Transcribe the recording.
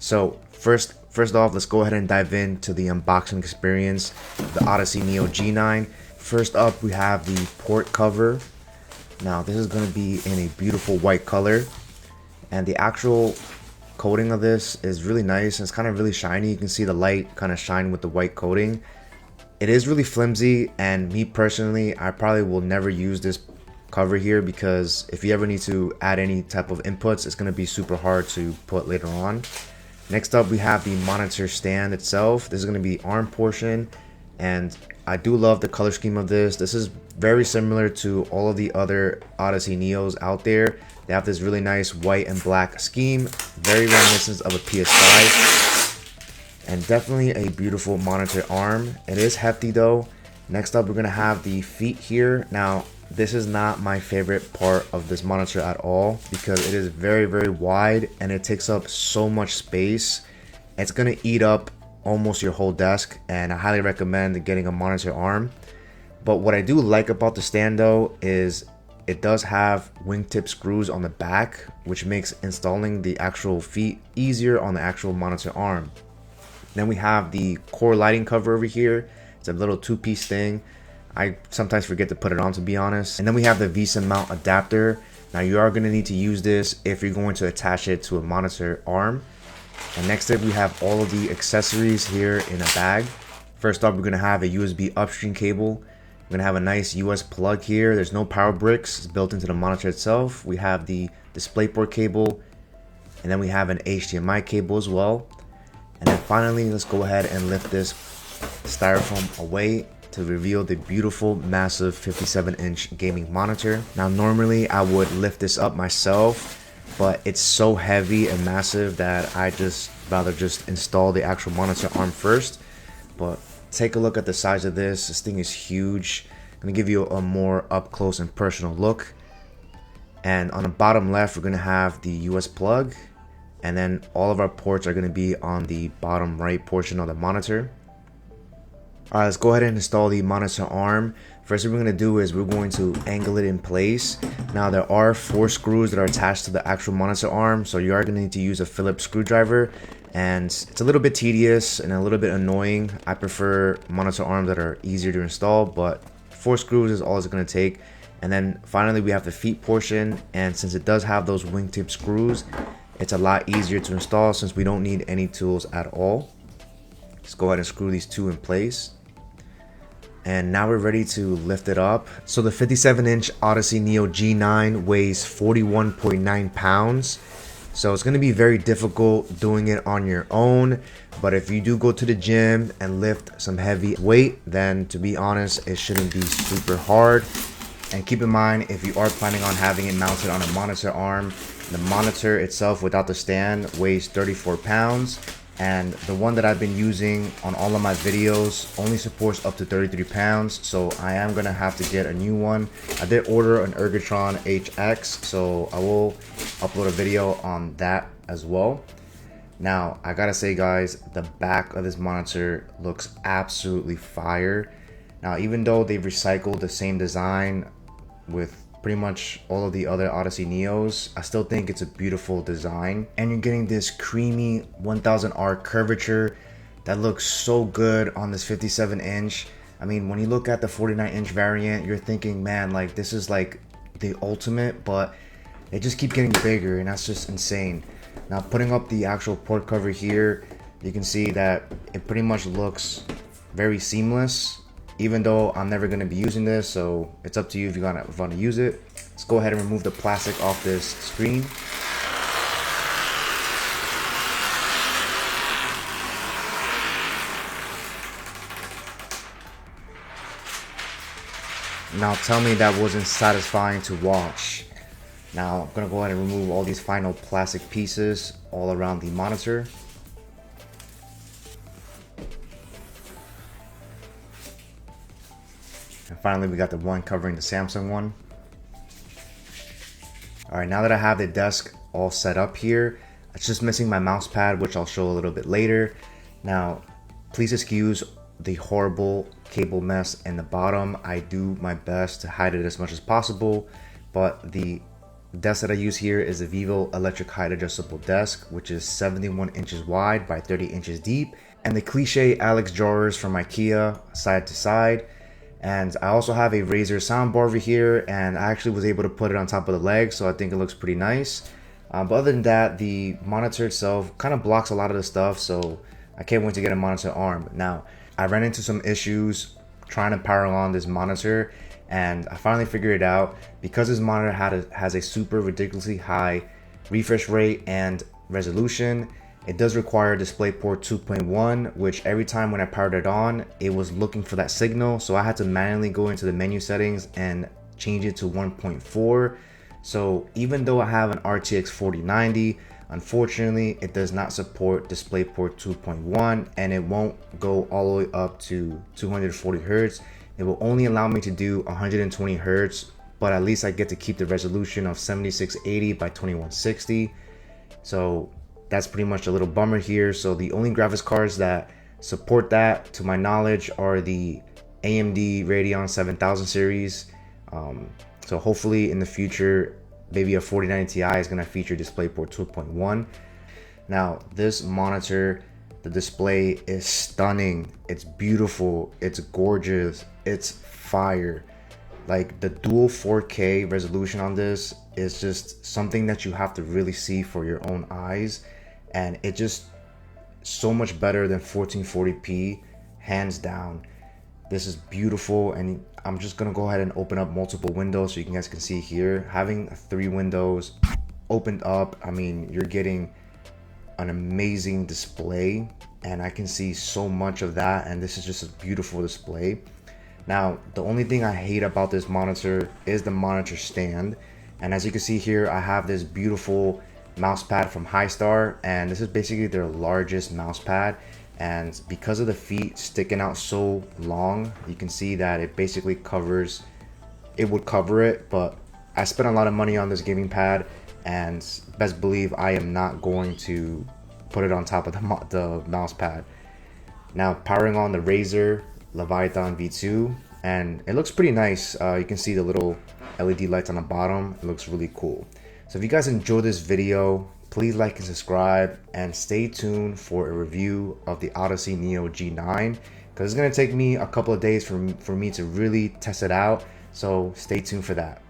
So first off, let's go ahead and dive into the unboxing experience, the Odyssey Neo G9. First up, we have the port cover. Now this is going to be in a beautiful white color, and the actual coating of this is really nice. It's kind of really shiny. You can see the light kind of shine with the white coating. It is really flimsy, and me personally, I probably will never use this cover here because if you ever need to add any type of inputs, it's going to be super hard to put later on. Next up, we have the monitor stand itself. This is going to be arm portion, and I do love the color scheme of this. This is very similar to all of the other Odyssey Neos out there. They have this really nice white and black scheme, very reminiscent of a PS5, and definitely a beautiful monitor arm. It is hefty though. Next up, we're going to have the feet here. Now, this is not my favorite part of this monitor at all because it is very wide and it takes up so much space. It's going to eat up almost your whole desk, and I highly recommend getting a monitor arm. But what I do like about the stand though is it does have wingtip screws on the back, which makes installing the actual feet easier on the actual monitor arm. Then we have the core lighting cover over here. It's a little two-piece thing. I sometimes forget to put it on, to be honest. And then we have the VESA mount adapter. Now you are going to need to use this if you're going to attach it to a monitor arm. And next up, we have all of the accessories here in a bag. First up, we're going to have a USB upstream cable. We're going to have a nice US plug here. There's no power bricks. It's built into the monitor itself. We have the DisplayPort cable, and then we have an HDMI cable as well. And then finally, let's go ahead and lift this styrofoam away to reveal the beautiful, massive 57-inch gaming monitor. Now, normally I would lift this up myself, but it's so heavy and massive that I just rather just install the actual monitor arm first. But take a look at the size of this. This thing is huge. I'm gonna give you a more up close and personal look. And on the bottom left, we're gonna have the US plug, and then all of our ports are gonna be on the bottom right portion of the monitor. Alright, let's go ahead and install the monitor arm. First thing we're going to do is we're going to angle it in place. Now there are 4 screws that are attached to the actual monitor arm, so you are going to need to use a Phillips screwdriver, and it's a little bit tedious and a little bit annoying. I prefer monitor arms that are easier to install, but 4 screws is all it's going to take. And then finally we have the feet portion, and since it does have those wingtip screws, it's a lot easier to install since we don't need any tools at all. Let's go ahead and screw these 2 in place. And now we're ready to lift it up. So the 57-inch Odyssey Neo G9 weighs 41.9 pounds. So it's going to be very difficult doing it on your own. But if you do go to the gym and lift some heavy weight, then to be honest, it shouldn't be super hard. And keep in mind, if you are planning on having it mounted on a monitor arm, the monitor itself without the stand weighs 34 pounds. And the one that I've been using on all of my videos only supports up to 33 pounds. So I am going to have to get a new one. I did order an Ergotron HX, so I will upload a video on that as well. Now, I gotta say guys, the back of this monitor looks absolutely fire. Now, even though they've recycled the same design with pretty much all of the other Odyssey Neos, I still think it's a beautiful design. And you're getting this creamy 1000R curvature that looks so good on this 57-inch. I mean, when you look at the 49-inch variant, you're thinking, man, like this is like the ultimate, but they just keep getting bigger, and that's just insane. Now, putting up the actual port cover here, you can see that it pretty much looks very seamless. Even though I'm never going to be using this, so it's up to you if you want to use it. Let's go ahead and remove the plastic off this screen. Now tell me that wasn't satisfying to watch. Now I'm going to go ahead and remove all these final plastic pieces all around the monitor. And finally, we got the one covering the Samsung one. Alright, now that I have the desk all set up here, it's just missing my mouse pad, which I'll show a little bit later. Now, please excuse the horrible cable mess in the bottom. I do my best to hide it as much as possible, but the The desk that I use here is a Vivo electric height adjustable desk, which is 71 inches wide by 30 inches deep, and the cliche Alex drawers from IKEA side to side. And I also have a Razer soundbar over here, and I actually was able to put it on top of the leg, so I think it looks pretty nice. But other than that, the monitor itself kind of blocks a lot of the stuff, so I can't wait to get a monitor arm. Now, I ran into some issues trying to power on this monitor, and I finally figured it out. Because this monitor has a super ridiculously high refresh rate and resolution, it does require DisplayPort 2.1, which every time when I powered it on, it was looking for that signal. So I had to manually go into the menu settings and change it to 1.4. So even though I have an RTX 4090, unfortunately, it does not support DisplayPort 2.1, and it won't go all the way up to 240 Hertz. It will only allow me to do 120 Hertz, but at least I get to keep the resolution of 7680 by 2160. So that's pretty much a little bummer here. So the only graphics cards that support that, to my knowledge, are the AMD Radeon 7000 series. So hopefully in the future, maybe a 4090 Ti is going to feature DisplayPort 2.1. Now, this monitor, the display is stunning. It's beautiful. It's gorgeous. It's fire. Like, the dual 4K resolution on this is just something that you have to really see for your own eyes. And it just so much better than 1440p, hands down. This is beautiful, and I'm just gonna go ahead and open up multiple windows so you guys can see here. Having 3 windows opened up, I mean, you're getting an amazing display, and I can see so much of that, and this is just a beautiful display. Now, the only thing I hate about this monitor is the monitor stand, and as you can see here, I have this beautiful mouse pad from Highstar, and this is basically their largest mouse pad. And because of the feet sticking out so long, you can see that it basically covers, it would cover it. But I spent a lot of money on this gaming pad, and best believe I am not going to put it on top of the mouse pad. Now, powering on the Razer Leviathan V2, and it looks pretty nice. You can see the little LED lights on the bottom. It looks really cool. So if you guys enjoyed this video, please like and subscribe, and stay tuned for a review of the Odyssey Neo G9, because it's going to take me a couple of days for me to really test it out. So stay tuned for that.